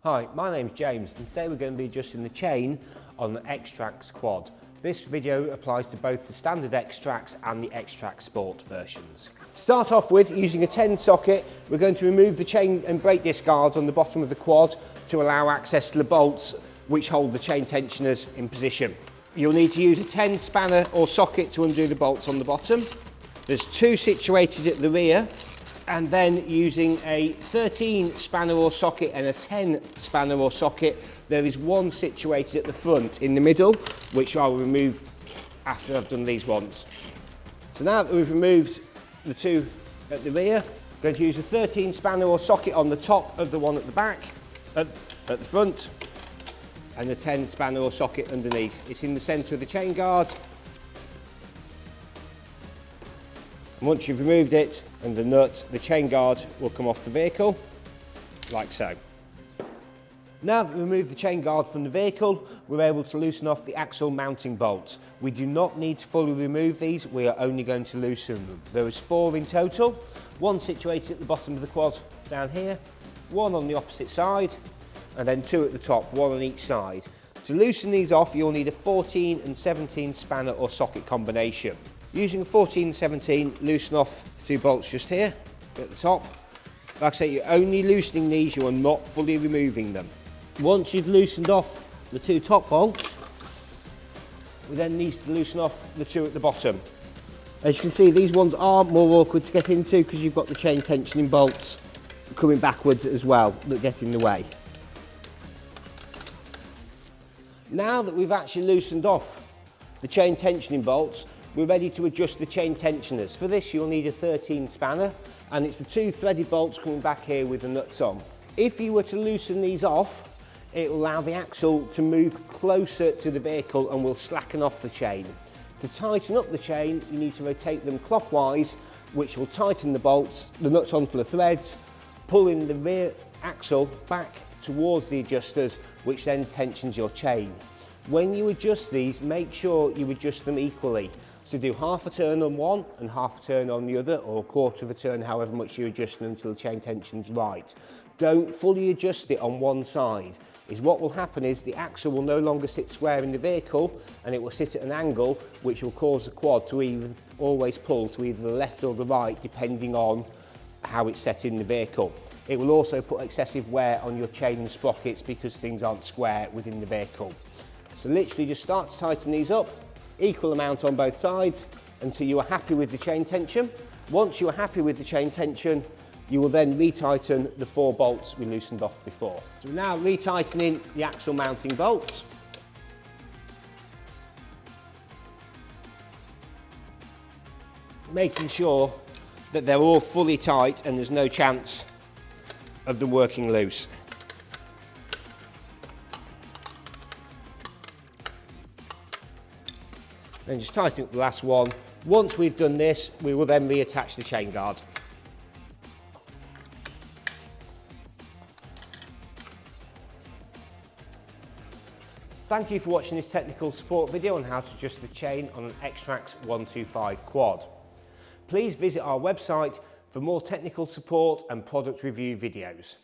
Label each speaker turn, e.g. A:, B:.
A: Hi, my name's James and today we're going to be adjusting the chain on the Xtrax Quad. This video applies to both the standard Xtrax and the Xtrax Sport versions. To start off with, using a 10 socket, we're going to remove the chain and brake disc guards on the bottom of the quad to allow access to the bolts which hold the chain tensioners in position. You'll need to use a 10 spanner or socket to undo the bolts on the bottom. There's 2 situated at the rear, and then using a 13 spanner or socket and a 10 spanner or socket, there is 1 situated at the front in the middle, which I'll remove after I've done these ones. So now that we've removed the 2 at the rear, I'm going to use a 13 spanner or socket on the top of the one at the back, at the front, and a 10 spanner or socket underneath. It's in the centre of the chain guard. And once you've removed it and the nut, the chain guard will come off the vehicle, like so. Now that we've removed the chain guard from the vehicle, we're able to loosen off the axle mounting bolts. We do not need to fully remove these, we are only going to loosen them. There is 4 in total, 1 situated at the bottom of the quad down here, 1 on the opposite side, and then 2 at the top, 1 on each side. To loosen these off, you'll need a 14 and 17 spanner or socket combination. Using a 14 and 17, loosen off the 2 bolts just here at the top. Like I say, you're only loosening these, you are not fully removing them. Once you've loosened off the 2 top bolts, we then need to loosen off the 2 at the bottom. As you can see, these ones are more awkward to get into because you've got the chain tensioning bolts coming backwards as well that get in the way. Now that we've actually loosened off the chain tensioning bolts, we're ready to adjust the chain tensioners. For this you'll need a 13 spanner, and it's the 2 threaded bolts coming back here with the nuts on. If you were to loosen these off, it will allow the axle to move closer to the vehicle and will slacken off the chain. To tighten up the chain, you need to rotate them clockwise, which will tighten the bolts, the nuts onto the threads, pulling the rear axle back towards the adjusters, which then tensions your chain. When you adjust these, make sure you adjust them equally. So do half a turn on one and half a turn on the other, or a quarter of a turn, however much you adjust them until the chain tension's right. Don't fully adjust it on one side. What will happen is the axle will no longer sit square in the vehicle and it will sit at an angle which will cause the quad to either always pull to either the left or the right depending on how it's set in the vehicle. It will also put excessive wear on your chain and sprockets because things aren't square within the vehicle. So literally just start to tighten these up, equal amount on both sides until you are happy with the chain tension. Once you are happy with the chain tension, you will then retighten the 4 bolts we loosened off before. So we're now retightening the axle mounting bolts. Making sure that they're all fully tight and there's no chance of them working loose. Then just tighten up the last one. Once we've done this, we will then reattach the chain guard. Thank you for watching this technical support video on how to adjust the chain on an Xtrax 125 quad. Please visit our website for more technical support and product review videos.